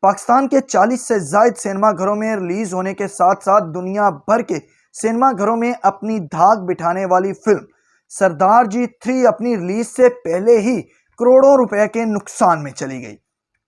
पाकिस्तान के 40 से ज़ायद सिनेमा घरों में रिलीज होने के साथ साथ दुनिया भर के सिनेमा घरों में अपनी धाक बिठाने वाली फिल्म सरदार जी 3 अपनी रिलीज से पहले ही करोड़ों रुपए के नुकसान में चली गई।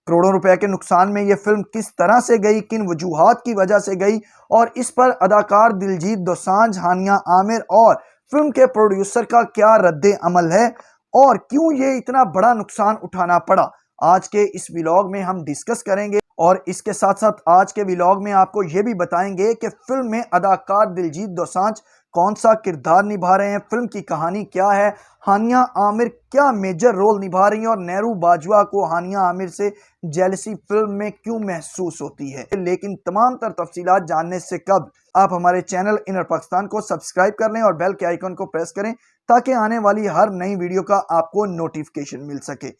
करोड़ों रुपए के नुकसान में यह फिल्म किस तरह से गई, किन वजूहात की वजह से गई और इस पर अदाकार दिलजीत दोसांझ, हानिया आमिर और फिल्म के प्रोड्यूसर का क्या रद्द अमल है और क्यों ये इतना बड़ा नुकसान उठाना पड़ा, आज के इस व्लॉग में हम डिस्कस करेंगे। और इसके साथ साथ आज के व्लॉग में आपको यह भी बताएंगे कि फिल्म में अदाकार दिलजीत दोसांझ कौन सा किरदार निभा रहे हैं, फिल्म की कहानी क्या है, हानिया आमिर क्या मेजर रोल निभा रही हैं और नेहरू बाजवा को हानिया आमिर से जेलसी फिल्म में क्यों महसूस होती है। लेकिन तमाम तर तफसीलात जानने से कब आप हमारे चैनल इनर पाकिस्तान को सब्सक्राइब कर लें और बेल के आइकन को प्रेस करें ताकि आने वाली हर नई वीडियो का आपको नोटिफिकेशन मिल सके।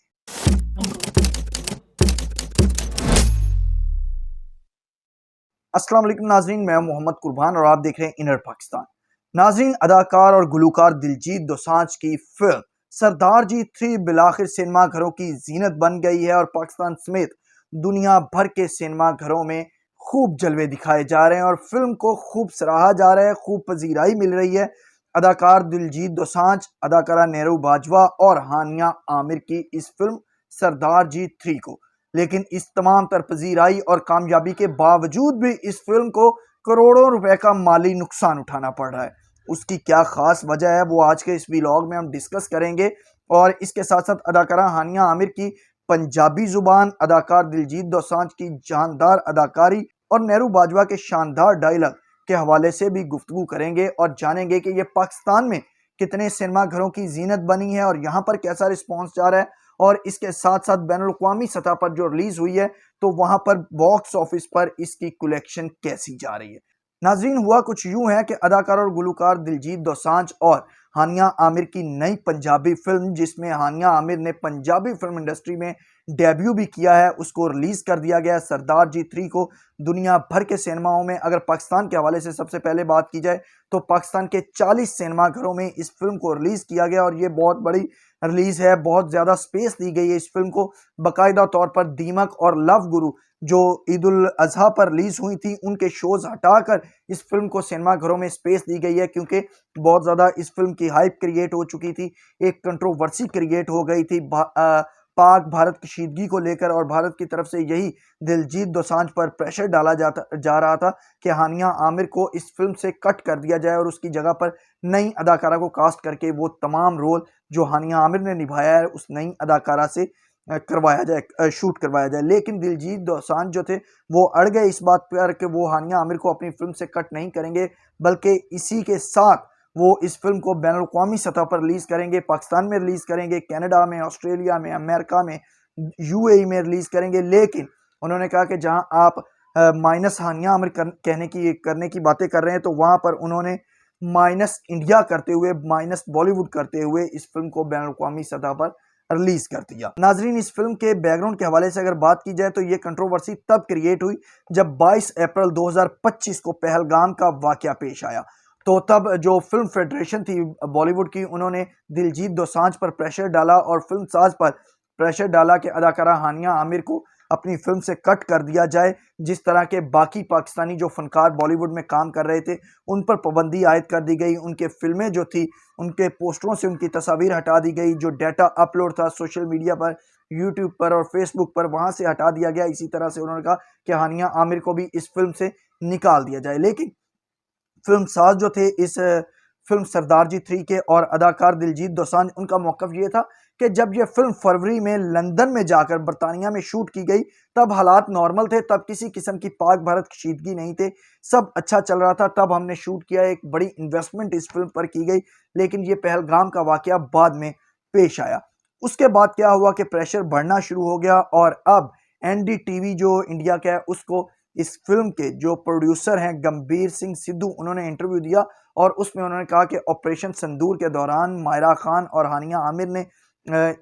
अस्सलाम वालेकुम नाजरीन, मैं मोहम्मद कुर्बान और आप देख रहे हैं इनर पाकिस्तान। नाजरीन, अदाकार और गुलूकार दिलजीत दोसांझ की फिल्म सरदार जी 3 बिलाखिर सिनेमा घरों की जीनत बन गई है और पाकिस्तान समेत दुनिया भर के सिनेमा घरों में खूब जलवे दिखाए जा रहे हैं और फिल्म को खूब सराहा जा रहा है, खूब पजीराई मिल रही है। अदाकार दिलजीत दोसांझ, अदाकारा नेहरू बाजवा और हानिया आमिर की इस फिल्म सरदार जी 3 को, लेकिन इस तमाम तर पजीराई और कामयाबी के बावजूद भी इस फिल्म को करोड़ों रुपए का माली नुकसान उठाना पड़ रहा है। उसकी क्या खास वजह है वो आज के इस व्लॉग में हम डिस्कस करेंगे। और इसके साथ साथ अदाकारा हानिया आमिर की पंजाबी जुबान, अदाकार दिलजीत दोसांझ की जानदार अदाकारी और नेहरू बाजवा के शानदार डायलॉग के हवाले से भी गुफ्तगू करेंगे और जानेंगे कि ये पाकिस्तान में कितने सिनेमा घरों की जीनत बनी है और यहाँ पर कैसा रिस्पॉन्स जा रहा है और इसके साथ साथ बैनुल-अक़वामी सतह पर जो रिलीज हुई है तो वहां पर बॉक्स ऑफिस पर इसकी कलेक्शन कैसी जा रही है। नाजरीन, हुआ कुछ यूं है कि अदाकार और गुलूकार दिलजीत दोसांझ और हानिया आमिर की नई पंजाबी फिल्म, जिसमें हानिया आमिर ने पंजाबी फिल्म इंडस्ट्री में डेब्यू भी किया है, उसको रिलीज कर दिया गया। सरदार जी 3 को दुनिया भर के सिनेमाओं में, अगर पाकिस्तान के हवाले से सबसे पहले बात की जाए तो पाकिस्तान के 40 सिनेमा घरों में इस फिल्म को रिलीज किया गया और ये बहुत बड़ी रिलीज है, बहुत ज्यादा स्पेस दी गई है इस फिल्म को। बाकायदा तौर पर दीमक और लव गुरु जो ईद उल अजहा पर रिलीज हुई थी उनके शोज हटाकर इस फिल्म को सिनेमा घरों में स्पेस दी गई है, क्योंकि बहुत ज्यादा इस फिल्म की हाइप क्रिएट हो चुकी थी, एक कंट्रोवर्सी क्रिएट हो गई थी पाक भारत कशीदगी को लेकर और भारत की तरफ से यही दिलजीत दोसांझ पर प्रेशर डाला जा रहा था कि हानिया आमिर को इस फिल्म से कट कर दिया जाए और उसकी जगह पर नई अदाकारा को कास्ट करके वो तमाम रोल जो हानिया आमिर ने निभाया है उस नई अदाकारा से करवाया जाए, शूट करवाया जाए। लेकिन दिलजीत दोसांझ जो थे वो अड़ गए इस बात पर कि वो हानिया आमिर को अपनी फिल्म से कट नहीं करेंगे, बल्कि इसी के साथ वो इस फिल्म को बैनुल-अक़वामी सतह पर रिलीज करेंगे, पाकिस्तान में रिलीज करेंगे, कनाडा में, ऑस्ट्रेलिया में, अमेरिका में, यूएई में रिलीज करेंगे। लेकिन उन्होंने कहा कि जहां आप माइनस हानिया आमिर करने की बातें कर रहे हैं तो वहां पर उन्होंने माइनस इंडिया करते हुए, माइनस बॉलीवुड करते हुए इस फिल्म को बैनुल-अक़वामी सतह पर रिलीज कर दिया। नाजरीन, इस फिल्म के बैकग्राउंड के हवाले से अगर बात की जाए तो ये कंट्रोवर्सी तब क्रिएट हुई जब 22 अप्रैल 2025 को पहलगाम का वाकया पेश आया। तो तब जो फिल्म फेडरेशन थी बॉलीवुड की, उन्होंने दिलजीत दोसांझ पर प्रेशर डाला और फिल्म साज पर प्रेशर डाला कि अदाकारा हानिया आमिर को अपनी फिल्म से कट कर दिया जाए। जिस तरह के बाकी पाकिस्तानी जो फनकार बॉलीवुड में काम कर रहे थे उन पर पाबंदी आयद कर दी गई, उनके फिल्में जो थी उनके पोस्टरों से उनकी तस्वीर हटा दी गई, जो डाटा अपलोड था सोशल मीडिया पर, यूट्यूब पर और फेसबुक पर, वहां से हटा दिया गया। इसी तरह से उन्होंने कहा कि हानिया आमिर को भी इस फिल्म से निकाल दिया जाए। लेकिन फिल्म साज जो थे इस फिल्म सरदार जी 3 के और अदाकार दिलजीत दोसांझ, उनका मौक़िफ़ ये था कि जब ये फिल्म फरवरी में लंदन में जाकर बरतानिया में शूट की गई तब हालात नॉर्मल थे, तब किसी किस्म की पाक भारत कशीदगी नहीं थे, सब अच्छा चल रहा था, तब हमने शूट किया, एक बड़ी इन्वेस्टमेंट इस फिल्म पर की गई। लेकिन ये पहलगाम का वाकया बाद में पेश आया। उसके बाद क्या हुआ कि प्रेशर बढ़ना शुरू हो गया और अब एनडीटीवी जो इंडिया का है उसको इस फिल्म के जो प्रोड्यूसर हैं गंभीर सिंह सिद्धू, उन्होंने इंटरव्यू दिया और उसमें उन्होंने कहा कि ऑपरेशन संदूर के दौरान मायरा खान और हानिया आमिर ने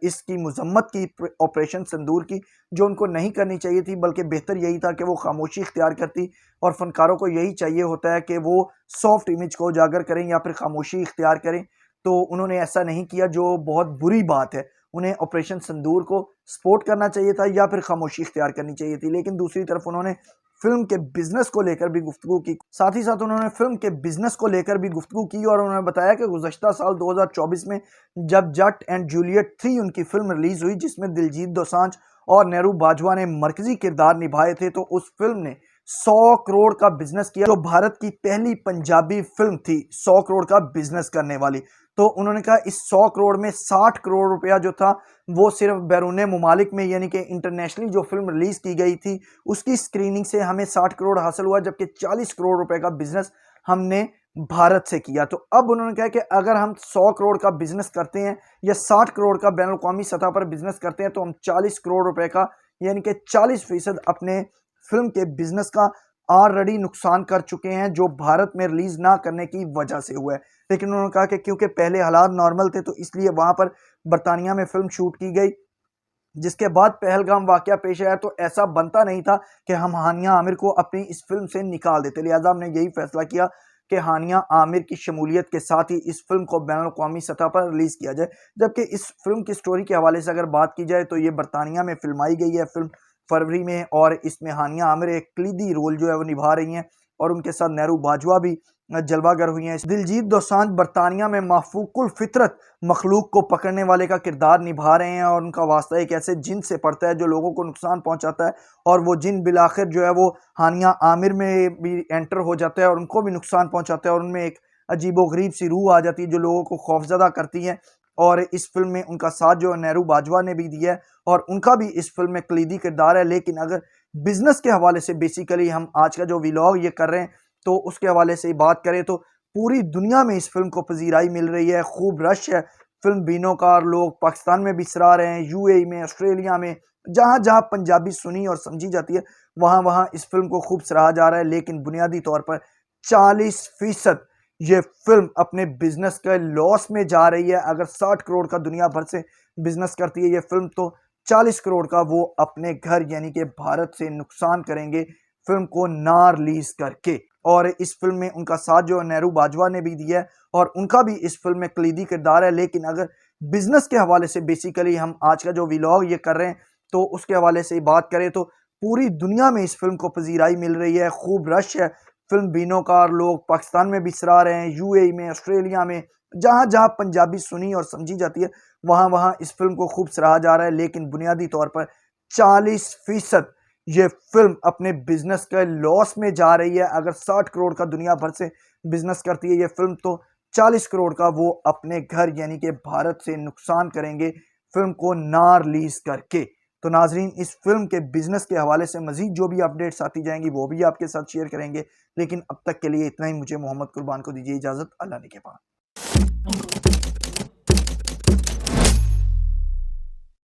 इसकी मजम्मत की, ऑपरेशन संदूर की, जो उनको नहीं करनी चाहिए थी, बल्कि बेहतर यही था कि वो खामोशी इख्तियार करती और फनकारों को यही चाहिए होता है कि वो सॉफ्ट इमेज को उजागर करें या फिर खामोशी इख्तियार करें। तो उन्होंने ऐसा नहीं किया, जो बहुत बुरी बात है। उन्हें ऑपरेशन संदूर को सपोर्ट करना चाहिए था या फिर खामोशी इख्तियार करनी चाहिए थी। लेकिन दूसरी तरफ उन्होंने फिल्म के बिजनेस को लेकर भी गुफ्तगू की। साथ ही साथ उन्होंने फिल्म के बिजनेस को लेकर भी गुफ्तगू की और उन्होंने बताया कि गुज़श्ता साल 2024 में जब जट एंड जूलियट 3 उनकी फिल्म रिलीज हुई, जिसमें दिलजीत दोसांझ और नेहरू बाजवा ने मरकजी किरदार निभाए थे, तो उस फिल्म ने 100 करोड़ का बिजनेस किया, जो भारत की पहली पंजाबी फिल्म थी 100 करोड़ का बिजनेस करने वाली। तो उन्होंने कहा इस 100 करोड़ में 60 करोड़ रुपया जो था वो सिर्फ बैरून मुमालिक में, यानी कि इंटरनेशनली जो फिल्म रिलीज की गई थी उसकी स्क्रीनिंग से हमें 60 करोड़ हासिल हुआ, जबकि 40 करोड़ रुपए का बिजनेस हमने भारत से किया। तो अब उन्होंने कहा कि अगर हम 100 करोड़ का बिजनेस करते हैं या 60 करोड़ का बैनुल अक़वामी सतह पर बिजनेस करते हैं, तो हम 40 करोड़ रुपए का यानी कि 40% अपने फिल्म के बिजनेस का ऑलरेडी नुकसान कर चुके हैं, जो भारत में रिलीज ना करने की वजह से हुआ है। लेकिन उन्होंने कहा कि क्योंकि पहले हालात नॉर्मल थे, तो इसलिए वहां पर बरतानिया में फिल्म शूट की गई, जिसके बाद पहलगाम वाकया पेश आया, तो ऐसा बनता नहीं था कि हम हानिया आमिर को अपनी इस फिल्म से निकाल देते। लिहाजा हमने यही फैसला किया कि हानिया आमिर की शमूलियत के साथ ही इस फिल्म को बैनुल अक़वामी सतह पर रिलीज किया जाए। जबकि इस फिल्म की स्टोरी के हवाले से अगर बात की जाए तो ये बरतानिया में फिल्माई गई है फिल्म फरवरी में, और इसमें हानिया आमिर एक कलीदी रोल जो है वो निभा रही हैं और उनके साथ नेहरू बाजवा भी जलवागर हुई हैं। दिलजीत दोसांझ बरतानिया में माफूकुल फितरत मखलूक को पकड़ने वाले का किरदार निभा रहे हैं और उनका वास्ता एक ऐसे जिन से पड़ता है जो लोगों को नुकसान पहुंचाता है, और वो जिन बिलाखिर जो है वो हानिया आमिर में भी एंटर हो जाता है और उनको भी नुकसान पहुंचाता है, और उनमें एक अजीबोगरीब सी रूह आ जाती है जो लोगों को खौफजदा करती है। और इस फिल्म में उनका साथ जो नेहरू बाजवा ने भी दिया है और उनका भी इस फिल्म में कलीदी किरदार है। लेकिन अगर बिजनेस के हवाले से बेसिकली हम आज का जो व्लॉग ये कर रहे हैं, तो उसके हवाले से बात करें तो पूरी दुनिया में इस फिल्म को पजीराई मिल रही है, खूब रश है फिल्म बीनों का, और लोग पाकिस्तान में भी सराह रहे हैं, यूएई में, ऑस्ट्रेलिया में, जहां जहां पंजाबी सुनी और समझी जाती है वहां वहां इस फिल्म को खूब सराहा जा रहा है। लेकिन बुनियादी तौर पर 40% ये फिल्म अपने बिजनेस के लॉस में जा रही है। अगर 60 करोड़ का दुनिया भर से बिजनेस करती है ये फिल्म, तो 40 करोड़ का वो अपने घर यानी कि भारत से नुकसान करेंगे फिल्म को ना रिलीज करके। और इस फिल्म में उनका साथ जो नेहरू बाजवा ने भी दिया है और उनका भी इस फिल्म में कलीदी किरदार है। लेकिन अगर बिजनेस के हवाले से बेसिकली हम आज का जो व्लॉग ये कर रहे हैं, तो उसके हवाले से बात करें तो पूरी दुनिया में इस फिल्म को पजीराई मिल रही है, खूब रश है फिल्म बीनों का, और लोग पाकिस्तान में भी सराह रहे हैं, यूएई में, ऑस्ट्रेलिया में, जहां जहां पंजाबी सुनी और समझी जाती है वहां वहां इस फिल्म को खूब सराहा जा रहा है। लेकिन बुनियादी तौर पर 40% ये फिल्म अपने बिजनेस के लॉस में जा रही है। अगर 60 करोड़ का दुनिया भर से बिजनेस करती है ये फिल्म, तो 40 करोड़ का वो अपने घर यानी कि भारत से नुकसान करेंगे फिल्म को ना रिलीज करके। तो नाजरीन, इस फिल्म के बिजनेस के हवाले से मजीद जो भी अपडेट्स आती जाएंगी वो भी आपके साथ शेयर करेंगे। लेकिन अब तक के लिए इतना ही। मुझे मोहम्मद कुर्बान को दीजिए इजाजत। अल्लाह ने के बाद।